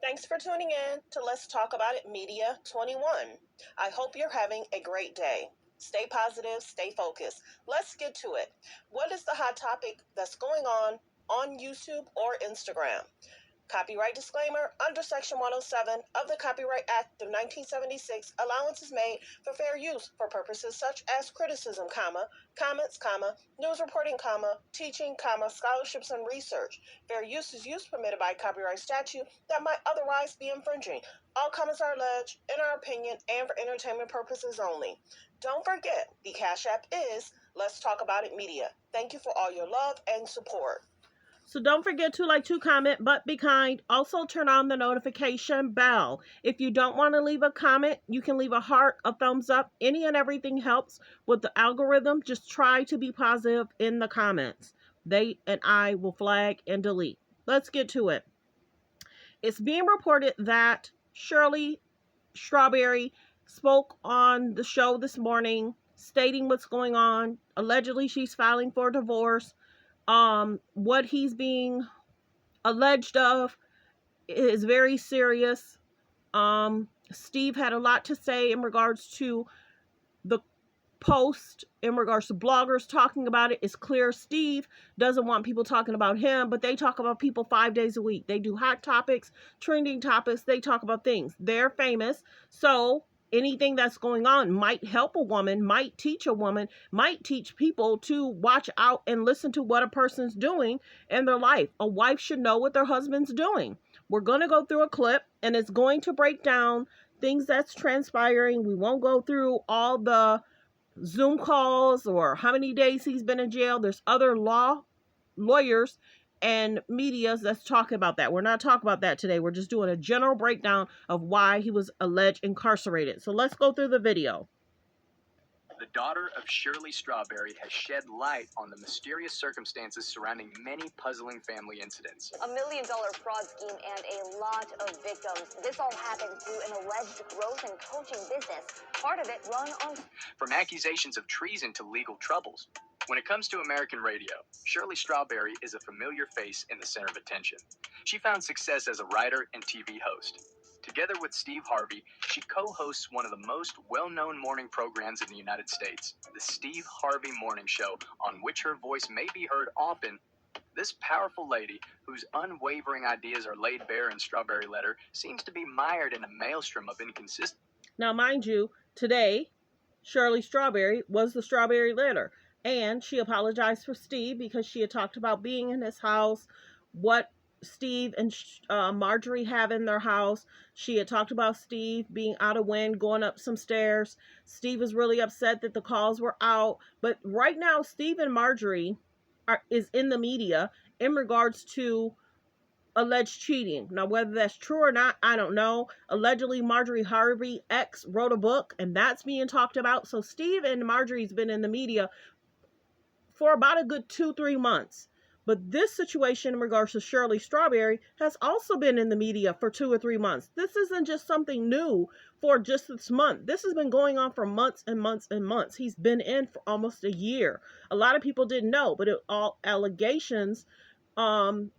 Thanks for tuning in to Let's Talk About It Media 21. I hope you're having a great day. Stay positive, stay focused. Let's get to it. What is the hot topic that's going on YouTube or Instagram? Copyright disclaimer: under Section 107 of the Copyright Act of 1976, allowance is made for fair use for purposes such as criticism, comments, news reporting, teaching, scholarships and research. Fair use is use permitted by copyright statute that might otherwise be infringing. All comments are alleged, in our opinion, and for entertainment purposes only. Don't forget, the Cash App is Let's Talk About It Media. Thank you for all your love and support. So don't forget to like, to comment, but be kind. Also turn on the notification bell. If you don't want to leave a comment, you can leave a heart, a thumbs up. Any and everything helps with the algorithm. Just try to be positive in the comments. They and I will flag and delete. Let's get to it. It's being reported that Shirley Strawberry spoke on the show this morning, stating what's going on. Allegedly, she's filing for divorce. What he's being alleged of is very serious. Steve had a lot to say in regards to the post, in regards to bloggers talking about it. It's clear Steve doesn't want people talking about him, but they talk about people 5 days a week. They do hot topics, trending topics. They talk about things. They're famous. So anything that's going on might help a woman, might teach a woman, might teach people to watch out and listen to what a person's doing in their life. A wife should know what their husband's doing. We're going to go through a clip, and it's going to break down things that's transpiring. We won't go through all the Zoom calls or how many days he's been in jail. There's other lawyers and medias that's talking about that. We're not talking about that today. We're just doing a general breakdown of why he was alleged incarcerated. So let's go through the video. The daughter of Shirley Strawberry has shed light on the mysterious circumstances surrounding many puzzling family incidents. $1 million fraud scheme and a lot of victims. This all happened through an alleged growth and coaching business. Part of it run on... From accusations of treason to legal troubles. When it comes to American radio, Shirley Strawberry is a familiar face in the center of attention. She found success as a writer and TV host. Together with Steve Harvey, she co-hosts one of the most well-known morning programs in the United States, the Steve Harvey Morning Show, on which her voice may be heard often. This powerful lady, whose unwavering ideas are laid bare in Strawberry Letter, seems to be mired in a maelstrom of inconsistency. Now, mind you, today, Shirley Strawberry was the Strawberry Letter, and she apologized for Steve because she had talked about being in his house, what Steve and Marjorie have in their house. She had talked about Steve being out of wind, going up some stairs. Steve was really upset that the calls were out. But right now, Steve and Marjorie is in the media in regards to alleged cheating. Now, whether that's true or not, I don't know. Allegedly, Marjorie Harvey ex wrote a book, and that's being talked about. So Steve and Marjorie's been in the media for about a good 2-3 months. But this situation in regards to Shirley Strawberry has also been in the media for 2 or 3 months. This isn't just something new for just this month. This has been going on for months and months and months. He's been in for almost a year. A lot of people didn't know, but all allegations. Shirley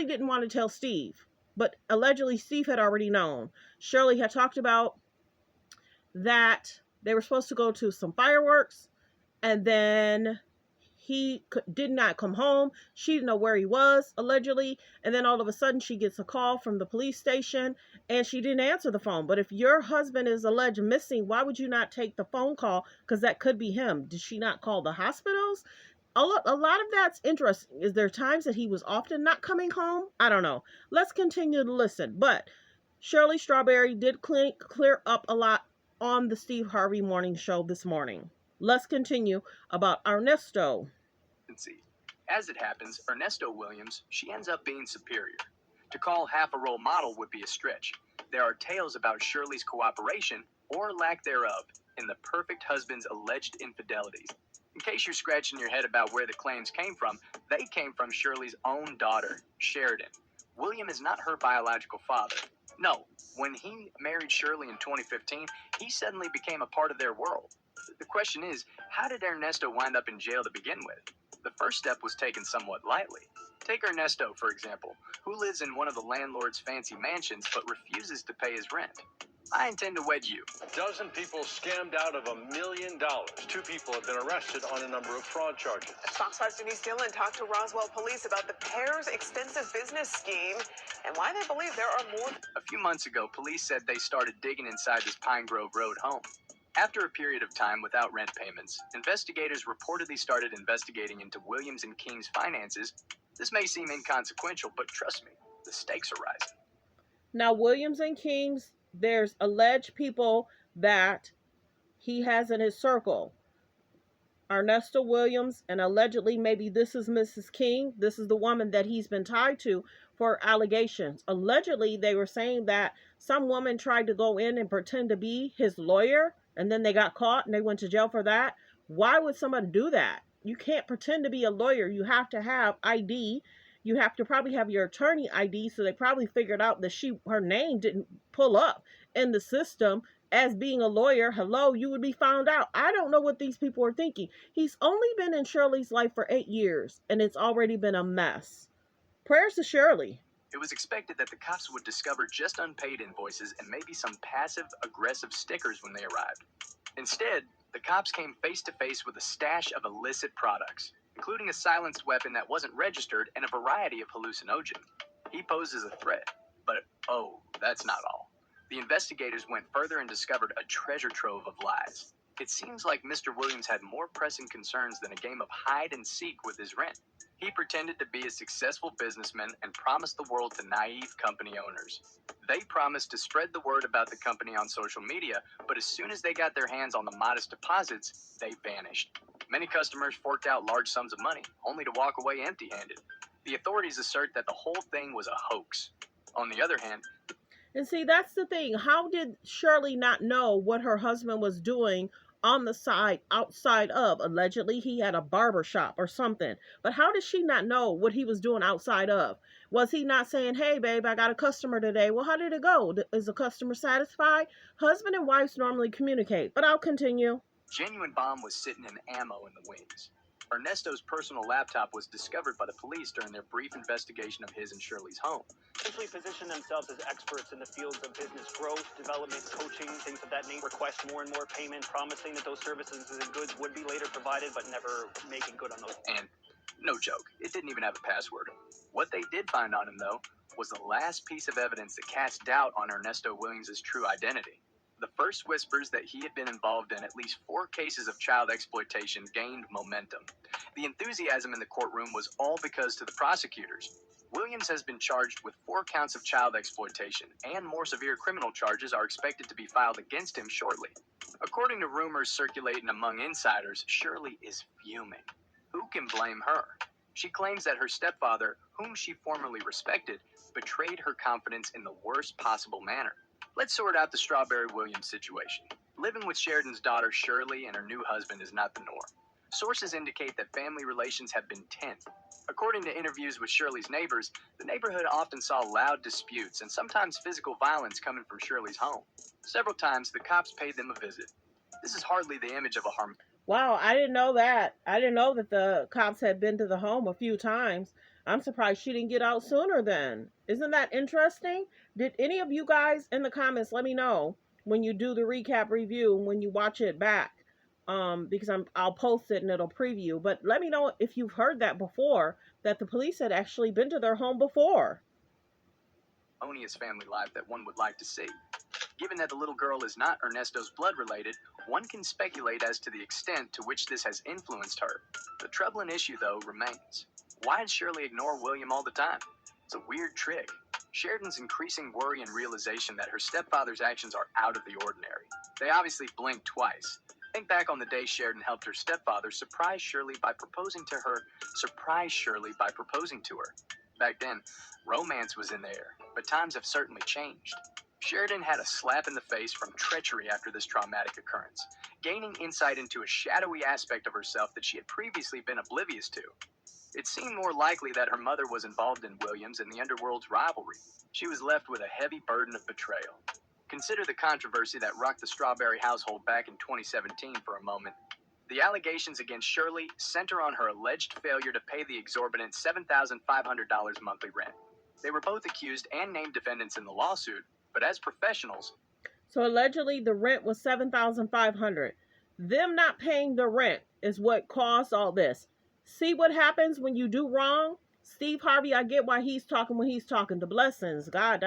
didn't want to tell Steve, but allegedly Steve had already known. Shirley had talked about that they were supposed to go to some fireworks, and then he did not come home. She didn't know where he was, allegedly. And then all of a sudden she gets a call from the police station and she didn't answer the phone. But if your husband is alleged missing, why would you not take the phone call? Because that could be him. Did she not call the hospitals? A lot of that's interesting. Is there times that he was often not coming home? I don't know. Let's continue to listen. But Shirley Strawberry did clear up a lot on the Steve Harvey Morning Show this morning. Let's continue about Ernesto. As it happens, Ernesto Williams, she ends up being superior. To call half a role model would be a stretch. There are tales about Shirley's cooperation, or lack thereof, in the perfect husband's alleged infidelities. In case you're scratching your head about where the claims came from, they came from Shirley's own daughter, Sheridan. William is not her biological father. No, when he married Shirley in 2015, he suddenly became a part of their world. The question is, how did Ernesto wind up in jail to begin with? The first step was taken somewhat lightly. Take Ernesto, for example, who lives in one of the landlord's fancy mansions but refuses to pay his rent. I intend to wed you. A dozen people scammed out of $1 million. 2 people have been arrested on a number of fraud charges. Fox 5's Denise Dillon talked to Roswell police about the pair's extensive business scheme and why they believe there are more. A few months ago, police said they started digging inside this Pine Grove Road home. After a period of time without rent payments, investigators reportedly started investigating into Williams and King's finances. This may seem inconsequential, but trust me, the stakes are rising. Now, Williams and King's, there's alleged people that he has in his circle. Ernesto Williams, and allegedly maybe this is Mrs. King. This is the woman that he's been tied to for allegations. Allegedly, they were saying that some woman tried to go in and pretend to be his lawyer, and then they got caught and they went to jail for that. Why would someone do that? You can't pretend to be a lawyer. You have to have ID. You have to probably have your attorney ID, so they probably figured out that her name didn't pull up in the system as being a lawyer. Hello, you would be found out. I don't know what these people are thinking. He's only been in Shirley's life for 8 years, and it's already been a mess. Prayers to Shirley. It was expected that the cops would discover just unpaid invoices and maybe some passive-aggressive stickers when they arrived. Instead, the cops came face to face with a stash of illicit products, including a silenced weapon that wasn't registered and a variety of hallucinogens. He posed as a threat, but oh, that's not all. The investigators went further and discovered a treasure trove of lies. It seems like Mr. Williams had more pressing concerns than a game of hide and seek with his rent. He pretended to be a successful businessman and promised the world to naive company owners. They promised to spread the word about the company on social media, but as soon as they got their hands on the modest deposits, they vanished. Many customers forked out large sums of money, only to walk away empty-handed. The authorities assert that the whole thing was a hoax. On the other hand, and see, that's the thing. How did Shirley not know what her husband was doing on the side, outside of? Allegedly, he had a barber shop or something. But how did she not know what he was doing outside of? Was he not saying, hey, babe, I got a customer today? Well, how did it go? Is the customer satisfied? Husband and wives normally communicate. But I'll continue. Genuine bomb was sitting in ammo in the wings. Ernesto's personal laptop was discovered by the police during their brief investigation of his and Shirley's home. Essentially position themselves as experts in the fields of business growth, development, coaching, things of that nature. Request more and more payment, promising that those services and goods would be later provided, but never making good on those. And no joke, it didn't even have a password. What they did find on him, though, was the last piece of evidence that cast doubt on Ernesto Williams' true identity. The first whispers that he had been involved in at least 4 cases of child exploitation gained momentum. The enthusiasm in the courtroom was all because to the prosecutors. Williams has been charged with 4 counts of child exploitation, and more severe criminal charges are expected to be filed against him shortly. According to rumors circulating among insiders, Shirley is fuming. Who can blame her? She claims that her stepfather, whom she formerly respected, betrayed her confidence in the worst possible manner. Let's sort out the Strawberry Williams situation. Living with Sheridan's daughter Shirley and her new husband is not the norm. Sources indicate that family relations have been tense. According to interviews with Shirley's neighbors, the neighborhood often saw loud disputes and sometimes physical violence coming from Shirley's home. Several times, the cops paid them a visit. This is hardly the image of a harm. Wow, I didn't know that. I didn't know that the cops had been to the home a few times. I'm surprised she didn't get out sooner then. Isn't that interesting? Did any of you guys in the comments let me know when you do the recap review, when you watch it back? Because I'll post it and it'll preview. But let me know if you've heard that before, that the police had actually been to their home before. Harmonious family life that one would like to see. Given that the little girl is not Ernesto's blood related, one can speculate as to the extent to which this has influenced her. The troubling issue, though, remains. Why did Shirley ignore William all the time? It's a weird trick. Sheridan's increasing worry and realization that her stepfather's actions are out of the ordinary. They obviously blinked twice. Think back on the day Sheridan helped her stepfather surprise Shirley by proposing to her. Back then, romance was in the air, but times have certainly changed. Sheridan had a slap in the face from treachery after this traumatic occurrence, gaining insight into a shadowy aspect of herself that she had previously been oblivious to. It seemed more likely that her mother was involved in Williams and the underworld's rivalry. She was left with a heavy burden of betrayal. Consider the controversy that rocked the Strawberry household back in 2017 for a moment. The allegations against Shirley center on her alleged failure to pay the exorbitant $7,500 monthly rent. They were both accused and named defendants in the lawsuit, but as professionals... So allegedly the rent was $7,500. Them not paying the rent is what caused all this. See what happens when you do wrong? Steve Harvey, I get why he's talking when he's talking. The blessings, God.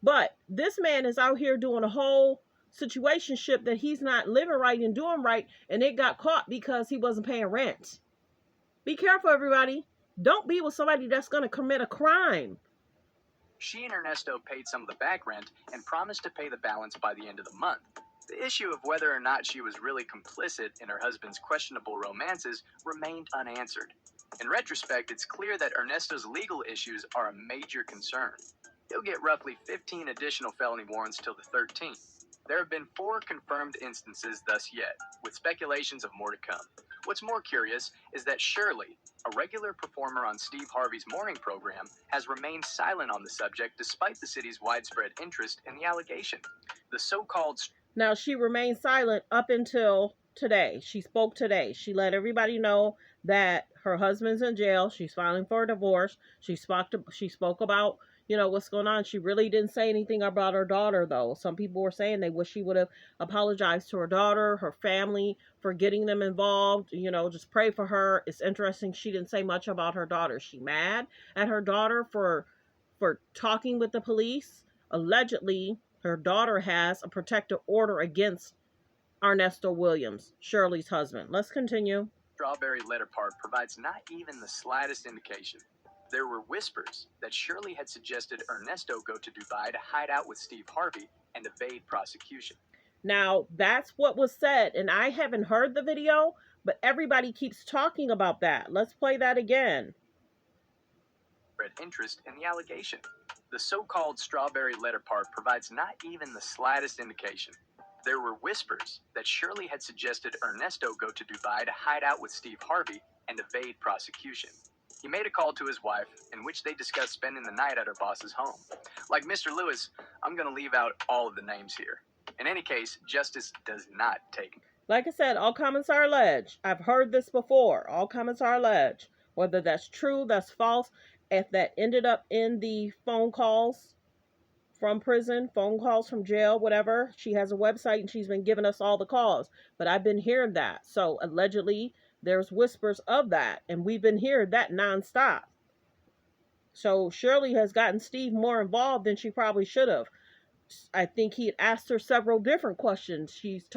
But this man is out here doing a whole situationship that he's not living right and doing right, and it got caught because he wasn't paying rent. Be careful, everybody. Don't be with somebody that's going to commit a crime. She and Ernesto paid some of the back rent and promised to pay the balance by the end of the month. The issue of whether or not she was really complicit in her husband's questionable romances remained unanswered. In retrospect, it's clear that Ernesto's legal issues are a major concern. He'll get roughly 15 additional felony warrants till the 13th. There have been 4 confirmed instances thus yet, with speculations of more to come. What's more curious is that Shirley, a regular performer on Steve Harvey's morning program, has remained silent on the subject despite the city's widespread interest in the allegation. The so-called... Now, she remained silent up until today. She spoke today. She let everybody know that her husband's in jail. She's filing for a divorce. She spoke about, what's going on. She really didn't say anything about her daughter, though. Some people were saying they wish she would have apologized to her daughter, her family, for getting them involved. Just pray for her. It's interesting she didn't say much about her daughter. She mad at her daughter for talking with the police. Allegedly, her daughter has a protective order against Ernesto Williams, Shirley's husband. Let's continue. Strawberry letter part provides not even the slightest indication. There were whispers that Shirley had suggested Ernesto go to Dubai to hide out with Steve Harvey and evade prosecution. Now, that's what was said, and I haven't heard the video, but everybody keeps talking about that. Let's play that again. Interest in the allegation. The so-called Strawberry letter part provides not even the slightest indication. There were whispers that Shirley had suggested Ernesto go to Dubai to hide out with Steve Harvey and evade prosecution. He made a call to his wife, in which they discussed spending the night at her boss's home. Like Mr. Lewis, I'm going to leave out all of the names here. In any case, justice does not take... Like I said, all comments are alleged. I've heard this before. All comments are alleged. Whether that's true, that's false. If that ended up in the phone calls from prison, phone calls from jail, whatever. She has a website and she's been giving us all the calls. But I've been hearing that. So allegedly, there's whispers of that. And we've been hearing that nonstop. So Shirley has gotten Steve more involved than she probably should have. I think he had asked her several different questions. She's